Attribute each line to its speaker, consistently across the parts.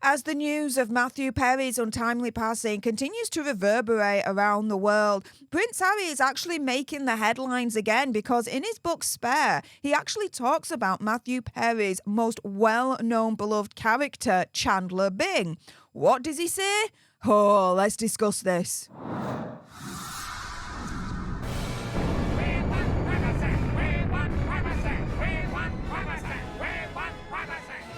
Speaker 1: As the news of Matthew Perry's untimely passing continues to reverberate around the world, Prince Harry is actually making the headlines again because in his book Spare, he actually talks about Matthew Perry's most well-known beloved character, Chandler Bing. What does he say? Oh, let's discuss this.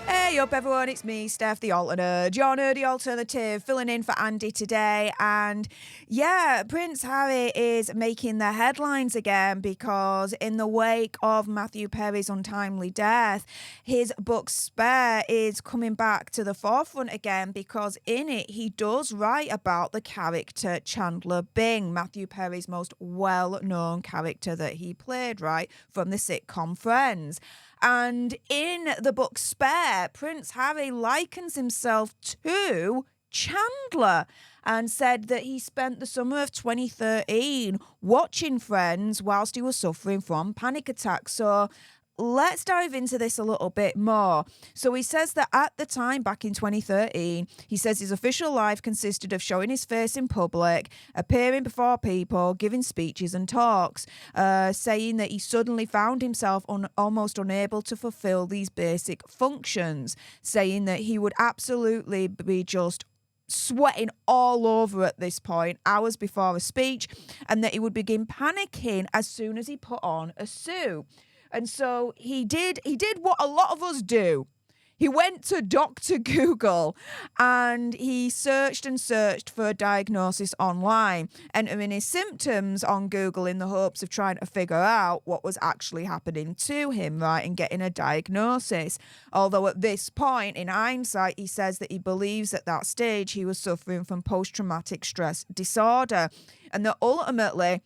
Speaker 1: Hey up everyone, it's me, Steph the Alternate, your nerdy alternative, filling in for Andy today. And yeah, Prince Harry is making the headlines again because in the wake of Matthew Perry's untimely death, his book Spare is coming back to the forefront again because in it he does write about the character Chandler Bing, Matthew Perry's most well-known character that he played, right, from the sitcom Friends. And in the book Spare, Prince Harry likens himself to Chandler and said that he spent the summer of 2013 watching Friends whilst he was suffering from panic attacks. So let's dive into this a little bit more. So he says that at the time, back in 2013, he says his official life consisted of showing his face in public, appearing before people, giving speeches and talks, saying that he suddenly found himself almost unable to fulfill these basic functions, saying that he would absolutely be just sweating all over at this point, hours before a speech, and that he would begin panicking as soon as he put on a suit. And so he did what a lot of us do. He went to Dr. Google and he searched and searched for a diagnosis online, entering his symptoms on Google in the hopes of trying to figure out what was actually happening to him, right, and getting a diagnosis. Although at this point, in hindsight, he says that he believes at that stage he was suffering from post-traumatic stress disorder and that ultimately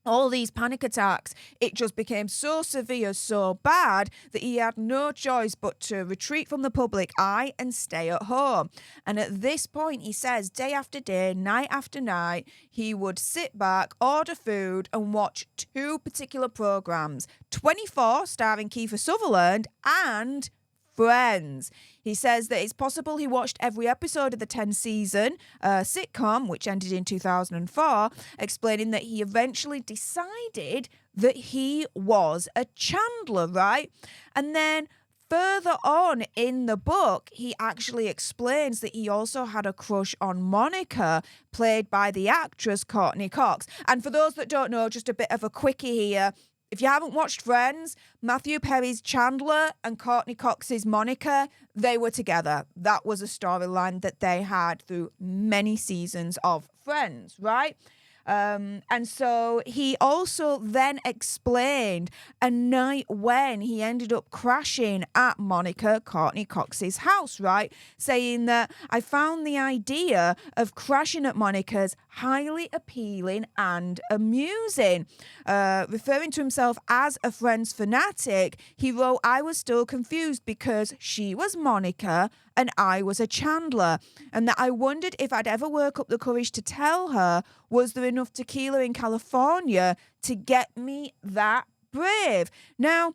Speaker 1: all these panic attacks, it just became so severe, so bad that he had no choice but to retreat from the public eye and stay at home. And at this point, he says, day after day, night after night, he would sit back, order food and watch two particular programs, 24 starring Kiefer Sutherland and Friends. He says that it's possible he watched every episode of the 10-season sitcom, which ended in 2004, explaining that he eventually decided that he was a Chandler, right? And then further on in the book, he actually explains that he also had a crush on Monica, played by the actress Courteney Cox. And for those that don't know, just a bit of a quickie here. If you haven't watched Friends, Matthew Perry's Chandler and Courteney Cox's Monica, they were together. That was a storyline that they had through many seasons of Friends, right? And so he also then explained a night when he ended up crashing at Monica, Courteney Cox's house, right? Saying that I found the idea of crashing at Monica's highly appealing and amusing. Referring to himself as a Friends fanatic, he wrote, I was still confused because she was Monica and I was a Chandler, and that I wondered if I'd ever work up the courage to tell her, was there enough tequila in California to get me that brave? Now,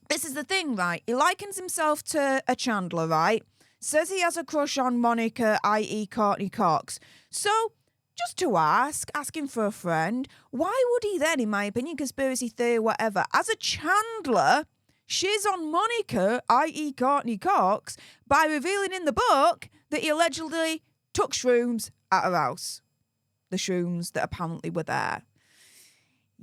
Speaker 1: this is the thing, right? He likens himself to a Chandler, right? Says he has a crush on Monica, i.e. Courteney Cox. So, just to asking for a friend, why would he then, in my opinion, conspiracy theory, whatever, as a Chandler, shiz on Monica, i.e. Courteney Cox, by revealing in the book that he allegedly took shrooms at her house. The shrooms that apparently were there.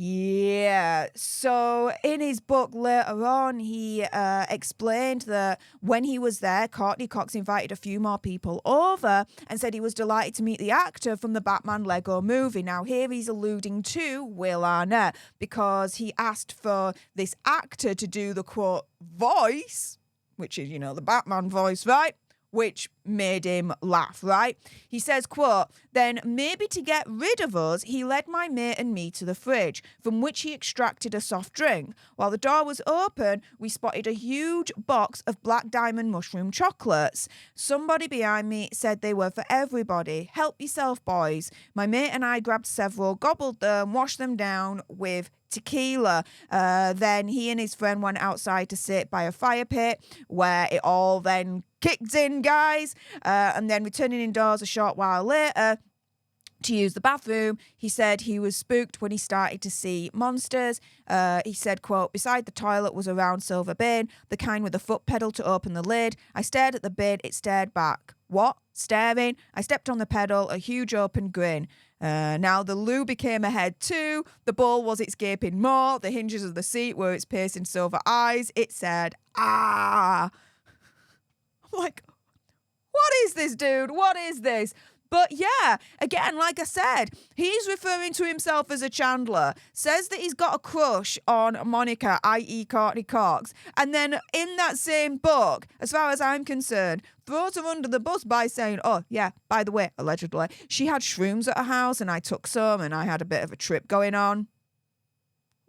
Speaker 1: Yeah, so in his book later on, he explained that when he was there, Courteney Cox invited a few more people over and said he was delighted to meet the actor from the Batman Lego movie. Now, here he's alluding to Will Arnett because he asked for this actor to do the, quote, voice, which is, you know, the Batman voice, right? Which made him laugh, right? He says, quote, then maybe to get rid of us, he led my mate and me to the fridge, from which he extracted a soft drink. While the door was open, we spotted a huge box of Black Diamond mushroom chocolates. Somebody behind me said they were for everybody. Help yourself, boys. My mate and I grabbed several, gobbled them, washed them down with tequila. Then he and his friend went outside to sit by a fire pit where it all then kicked in, guys. And then returning indoors a short while later to use the bathroom, he said he was spooked when he started to see monsters. He said, quote, beside the toilet was a round silver bin, the kind with a foot pedal to open the lid. I stared at the bin, it stared back. What? Staring? I stepped on the pedal, a huge open grin. Now the loo became a head too. The bowl was its gaping maw. The hinges of the seat were its piercing silver eyes. It said, ah. I'm like, what is this, dude? What is this? But yeah, again, like I said, he's referring to himself as a Chandler, says that he's got a crush on Monica, i.e. Courteney Cox, and then in that same book, as far as I'm concerned, throws her under the bus by saying, oh, yeah, by the way, allegedly, she had shrooms at her house and I took some and I had a bit of a trip going on.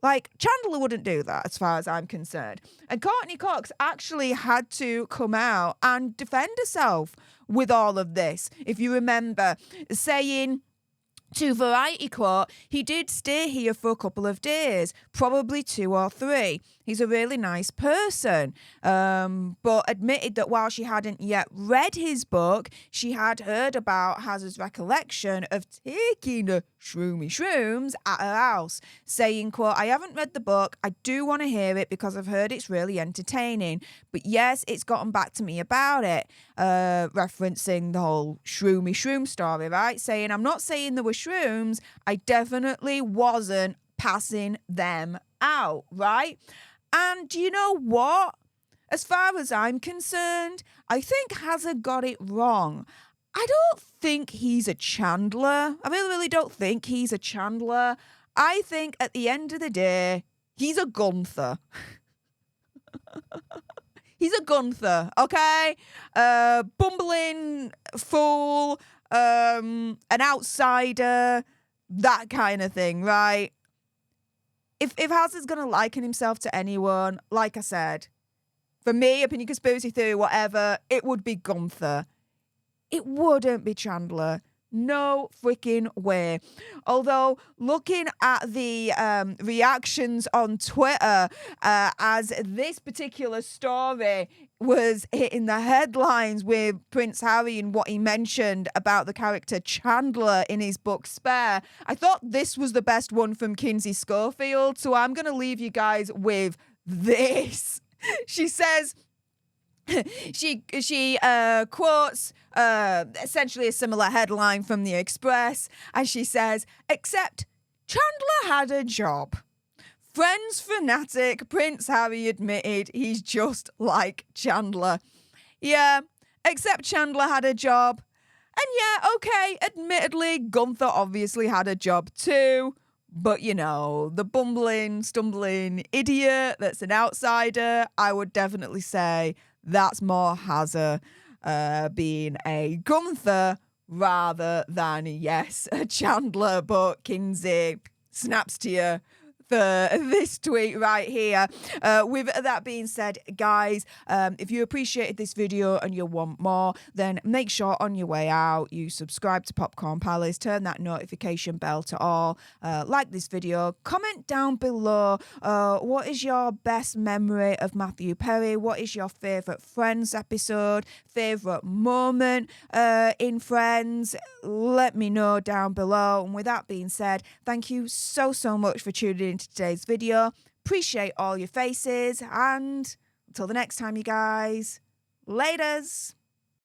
Speaker 1: Like, Chandler wouldn't do that as far as I'm concerned. And Courteney Cox actually had to come out and defend herself with all of this. If you remember, saying to Variety Quote, he did stay here for a couple of days, probably 2 or 3. He's a really nice person, but admitted that while she hadn't yet read his book, she had heard about Hazard's recollection of taking shrooms at her house, saying, quote, I haven't read the book, I do want to hear it because I've heard it's really entertaining, but yes, it's gotten back to me about it, referencing the whole shroom story, right? Saying, I'm not saying there were shrooms, I definitely wasn't passing them out, right? And you know what? As far as I'm concerned, I think Hazard got it wrong. I don't think he's a Chandler. I really, really don't think he's a Chandler. I think at the end of the day, he's a Gunther. He's a Gunther, okay? Bumbling fool, an outsider, that kind of thing, right? If Hazard's going to liken himself to anyone, like I said, for me, opinion, conspiracy theory, whatever, it would be Gunther. It wouldn't be Chandler. No freaking way. Although, looking at the reactions on Twitter as this particular story was hitting the headlines with Prince Harry and what he mentioned about the character Chandler in his book Spare, I thought this was the best one from Kinsey Schofield, so I'm going to leave you guys with this. She says... She quotes essentially a similar headline from the Express, and she says, except Chandler had a job. Friends fanatic Prince Harry admitted he's just like Chandler. Yeah, except Chandler had a job. And yeah, okay, admittedly, Gunther obviously had a job too. But, you know, the bumbling, stumbling idiot that's an outsider, I would definitely say that's more Hazard being a Gunther rather than, yes, a Chandler. But Kinsey snaps to you for this tweet right here. With that being said, guys, if you appreciated this video and you want more, then make sure on your way out you subscribe to Popcorn Palace, turn that notification bell to all, like this video, comment down below what is your best memory of Matthew Perry, what is your favourite Friends episode, favourite moment in Friends, let me know down below. And with that being said, thank you so much for tuning in to today's video. Appreciate all your faces, and until the next time, you guys, laters.